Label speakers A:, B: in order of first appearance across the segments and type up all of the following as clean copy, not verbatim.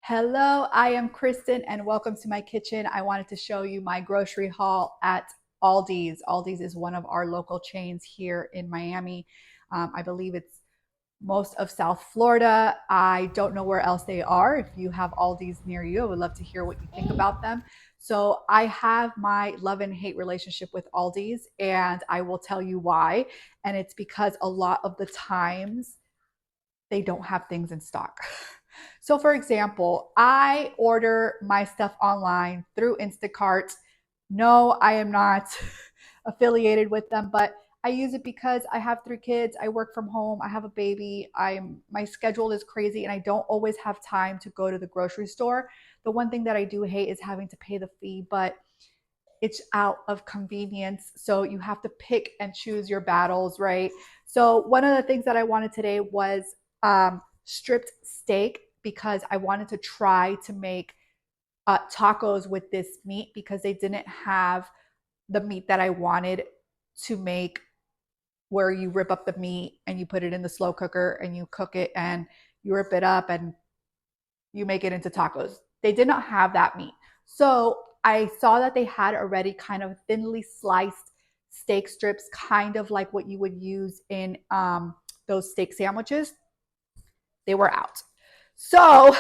A: Hello, I am Kristen and welcome to my kitchen. I wanted to show you my grocery haul at Aldi's. Aldi's is one of our local chains here in Miami. I believe it's most of South Florida. I don't know where else they are. If you have Aldi's near you, I would love to hear what you think about them. So I have my love and hate relationship with Aldi's, and I will tell you why. And it's because a lot of the times they don't have things in stock. So, for example, I order my stuff online through Instacart. No, I am not affiliated with them, but I use it because I have three kids. I work from home. I have a baby. My schedule is crazy, and I don't always have time to go to the grocery store. The one thing that I do hate is having to pay the fee, but it's out of convenience. So you have to pick and choose your battles, right? So one of the things that I wanted today was stripped steak because I wanted to try to make tacos with this meat because they didn't have the meat that I wanted to make, where you rip up the meat and you put it in the slow cooker and you cook it and you rip it up and you make it into tacos. They did not have that meat. So I saw that they had already kind of thinly sliced steak strips, kind of like what you would use in those steak sandwiches. They were out. So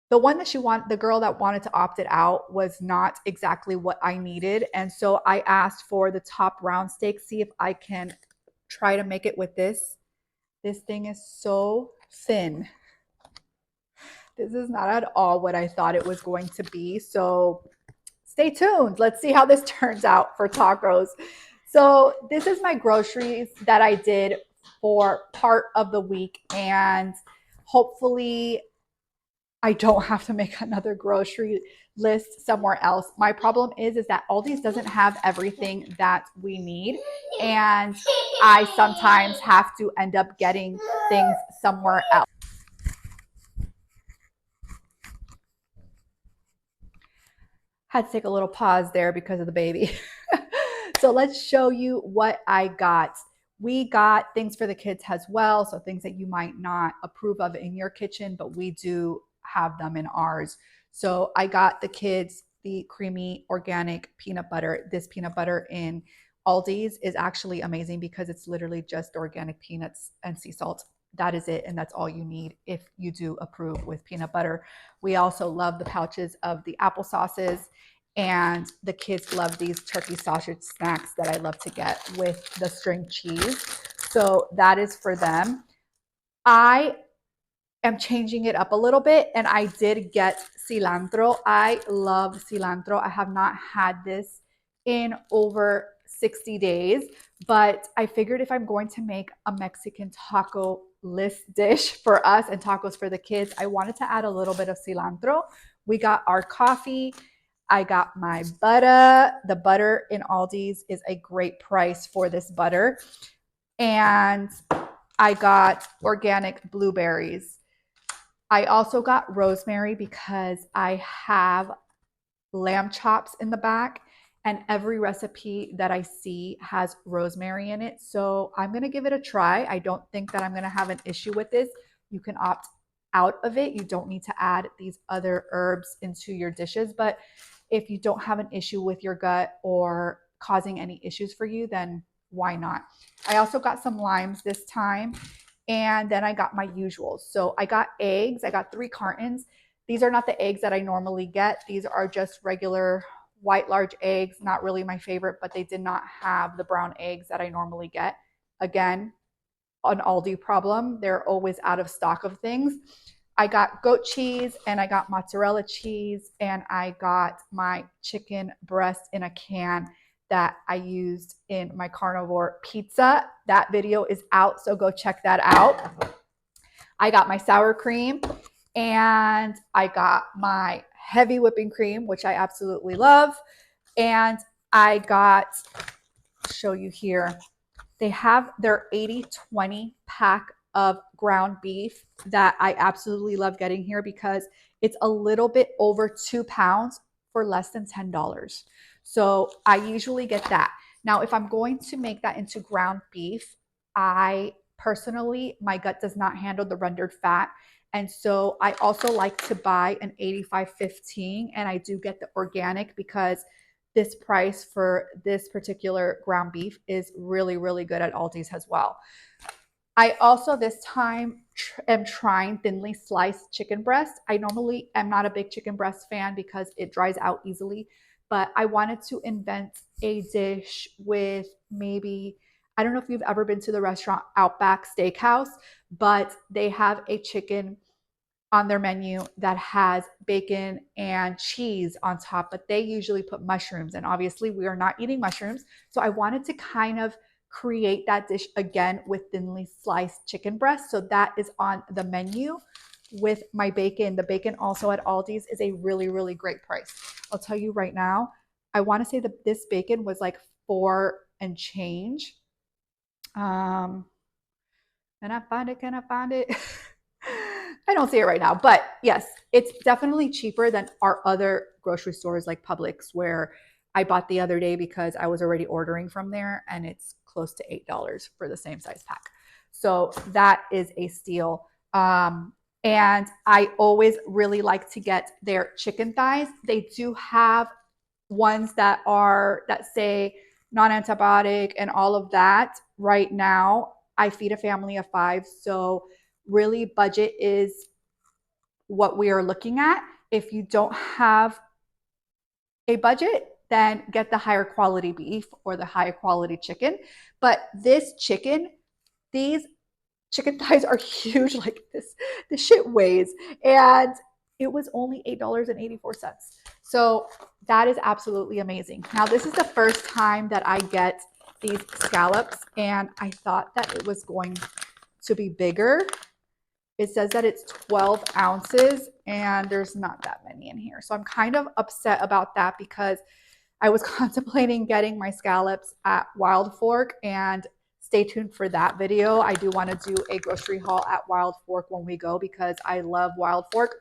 A: the girl that wanted to opt it out was not exactly what I needed. And so I asked for the top round steak, see if I can try to make it with this. This thing is so thin. This is not at all what I thought it was going to be. So stay tuned. Let's see how this turns out for tacos. So this is my groceries that I did for part of the week, and hopefully I don't have to make another grocery list somewhere else. My problem is that Aldi's doesn't have everything that we need, and I sometimes have to end up getting things somewhere else. Had to take a little pause there because of the baby. So let's show you what I got. We got things for the kids as well. So things that you might not approve of in your kitchen, but we do have them in ours. So I got the kids the creamy organic peanut butter. This peanut butter in Aldi's is actually amazing because it's literally just organic peanuts and sea salt. That is it, and that's all you need if you do approve with peanut butter. We also love the pouches of the apple sauces, and the kids love these turkey sausage snacks that I love to get with the string cheese. So that is for them. I am changing it up a little bit, and I did get cilantro. I love cilantro. I have not had this in over 60 days, but I figured if I'm going to make a Mexican taco list dish for us and tacos for the kids, I wanted to add a little bit of cilantro. We got our coffee. I got my butter. The butter in Aldi's is a great price for this butter. And I got organic blueberries. I also got rosemary because I have lamb chops in the back, and every recipe that I see has rosemary in it. So I'm going to give it a try. I don't think that I'm going to have an issue with this. You can opt out of it. You don't need to add these other herbs into your dishes. But if you don't have an issue with your gut or causing any issues for you, then why not? I also got some limes this time. And then I got my usuals. So I got eggs. I got 3 cartons. These are not the eggs that I normally get. These are just regular white large eggs. Not really my favorite, but they did not have the brown eggs that I normally get. Again, an Aldi problem. They're always out of stock of things. I got goat cheese and I got mozzarella cheese, and I got my chicken breast in a can that I used in my carnivore pizza. That video is out, so go check that out. I got my sour cream, and I got my heavy whipping cream, which I absolutely love. And I got, I'll show you here, they have their 80/20 pack of ground beef that I absolutely love getting here because it's a little bit over 2 pounds for less than $10. So I usually get that. Now, if I'm going to make that into ground beef, I personally, my gut does not handle the rendered fat. And so I also like to buy an 85/15, and I do get the organic because this price for this particular ground beef is really, really good at Aldi's as well. I also this time am trying thinly sliced chicken breast. I normally am not a big chicken breast fan because it dries out easily, but I wanted to invent a dish with maybe, I don't know if you've ever been to the restaurant Outback Steakhouse, but they have a chicken on their menu that has bacon and cheese on top, but they usually put mushrooms. And obviously, we are not eating mushrooms. So I wanted to kind of create that dish again with thinly sliced chicken breast. So that is on the menu with my bacon. The bacon also at Aldi's is a really, really great price. I'll tell you right now, I want to say that this bacon was like 4 and change. Can I find it? Can I find it? I don't see it right now, but yes, it's definitely cheaper than our other grocery stores like Publix, where I bought the other day because I was already ordering from there, and it's close to $8 for the same size pack. So that is a steal. And I always really like to get their chicken thighs. They do have ones that say non-antibiotic and all of that. Right now I feed a family of 5, so really budget is what we are looking at. If you don't have a budget, then get the higher quality beef or the higher quality chicken. But this chicken, these chicken thighs are huge. Like this shit weighs, and it was only $8.84. So that is absolutely amazing. Now this is the first time that I get these scallops, and I thought that it was going to be bigger. It says that it's 12 ounces, and there's not that many in here. So I'm kind of upset about that because I was contemplating getting my scallops at Wild Fork, and stay tuned for that video. I do want to do a grocery haul at Wild Fork when we go because I love Wild Fork,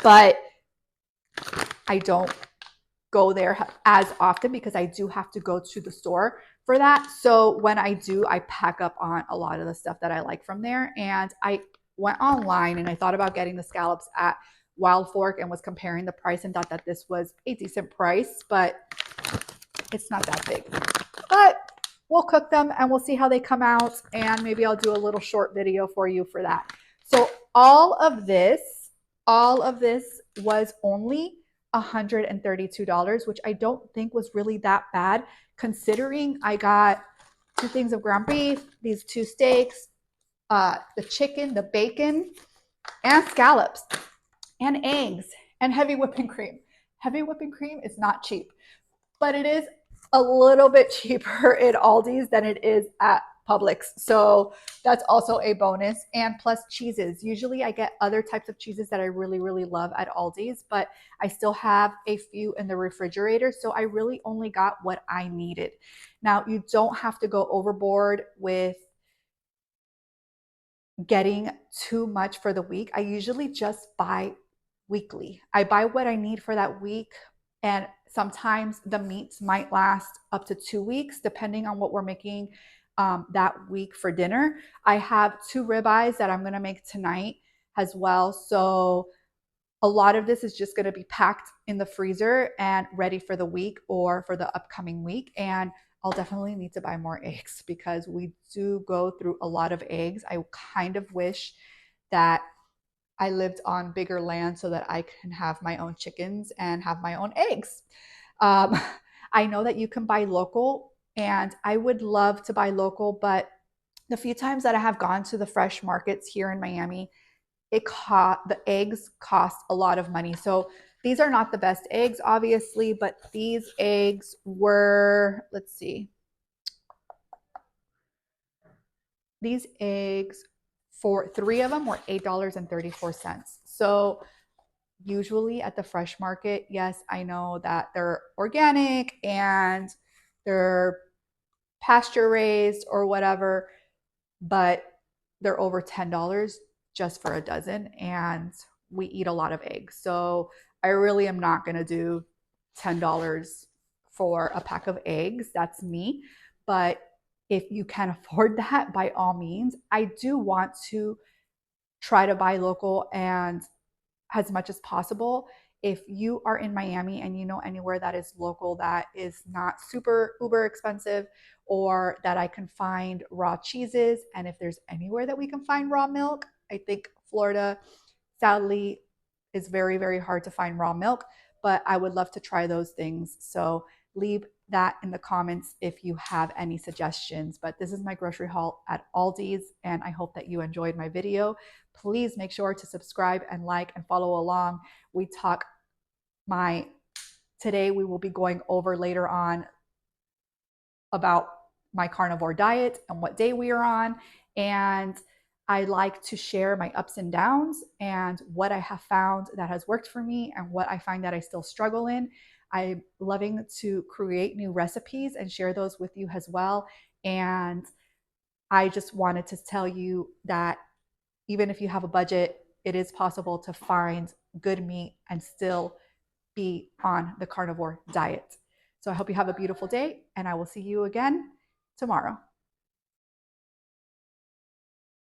A: but I don't go there as often because I do have to go to the store for that. So when I do, I pack up on a lot of the stuff that I like from there. And I went online and I thought about getting the scallops at Wild Fork and was comparing the price and thought that this was a decent price, but it's not that big. But we'll cook them and we'll see how they come out, and maybe I'll do a little short video for you for that. So all of this was only $132, which I don't think was really that bad considering I got 2 things of ground beef, these 2 steaks, the chicken, the bacon, and scallops, and eggs, and heavy whipping cream. Heavy whipping cream is not cheap, but it is a little bit cheaper at Aldi's than it is at Publix. So that's also a bonus. And plus cheeses. Usually I get other types of cheeses that I really, really love at Aldi's, but I still have a few in the refrigerator. So I really only got what I needed. Now, you don't have to go overboard with getting too much for the week. I usually just buy weekly. I buy what I need for that week, and sometimes the meats might last up to 2 weeks depending on what we're making that week for dinner. I have 2 ribeyes that I'm going to make tonight as well. So a lot of this is just going to be packed in the freezer and ready for the week or for the upcoming week. And I'll definitely need to buy more eggs because we do go through a lot of eggs. I kind of wish that I lived on bigger land so that I can have my own chickens and have my own eggs. Um, I know that you can buy local, and I would love to buy local, but the few times that I have gone to the fresh markets here in Miami, the eggs cost a lot of money. So these are not the best eggs, obviously, but these eggs were, let's see, these eggs for 3 of them were $8.34. So usually at the fresh market, yes, I know that they're organic and they're pasture raised or whatever, but they're over $10 just for a dozen, and we eat a lot of eggs. So I really am not going to do $10 for a pack of eggs. That's me. But if you can afford that, by all means. I do want to try to buy local and as much as possible. If you are in Miami and you know anywhere that is local that is not super uber expensive, or that I can find raw cheeses, and if there's anywhere that we can find raw milk, I think Florida, sadly, is very, very hard to find raw milk, but I would love to try those things. So leave that in the comments if you have any suggestions. But this is my grocery haul at Aldi's, and I hope that you enjoyed my video. Please make sure to subscribe and like and follow along. We talk my today we will be going over later on about my carnivore diet and what day we are on. And I like to share my ups and downs and what I have found that has worked for me and what I find that I still struggle in. I'm loving to create new recipes and share those with you as well. And I just wanted to tell you that even if you have a budget, it is possible to find good meat and still be on the carnivore diet. So I hope you have a beautiful day, and I will see you again tomorrow.